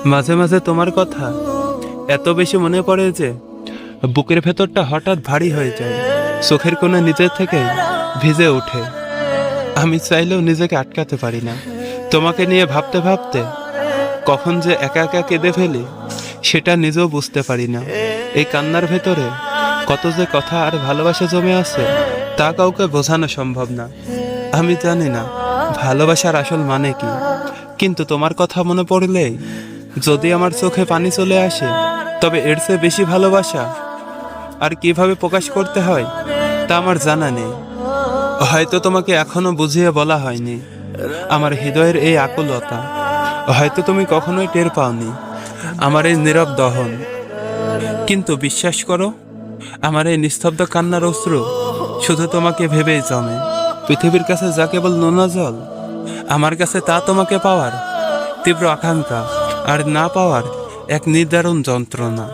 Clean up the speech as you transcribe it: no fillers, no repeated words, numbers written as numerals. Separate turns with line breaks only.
মাঝে মাঝে তোমার কথা এত বেশি মনে পড়ে যে বুকের ভেতরটা হঠাৎ ভারী হয়ে যায়, চোখের কোণে নিজের থেকে ভিজে ওঠে। আমি চাইলেও নিজেকে আটকাতে পারি না। তোমাকে নিয়ে ভাবতে ভাবতে কখন যে একা একা কেঁদে ফেলি সেটা নিজেও বুঝতে পারি না। এই কান্নার ভেতরে কত যে কথা আর ভালোবাসা জমে আছে তা কাউকে বোঝানো সম্ভব না। আমি জানি না ভালোবাসার আসল মানে কি, কিন্তু তোমার কথা মনে পড়লেই যদি আমার চোখে পানি চলে আসে, তবে এর চেয়ে বেশি ভালোবাসা আর কিভাবে প্রকাশ করতে হয় তা আমার জানা নেই। হয়তো তোমাকে এখনো বুঝিয়ে বলা হয়নি আমার হৃদয়ের এই আকুলতা। হয়তো তুমি কখনোই টের পাওনি আমার এই নীরব দহন। কিন্তু বিশ্বাস করো, আমার এই নিস্তব্ধ কান্নার অশ্রু শুধু তোমাকে ভেবেই জমে। পৃথিবীর কাছে যা কেবল নোনা জল, আমার কাছে তা তোমাকে পাওয়ার তীব্র আকাঙ্ক্ষা, আর না পাওয়ার এক নির্ধারণ যন্ত্রণা।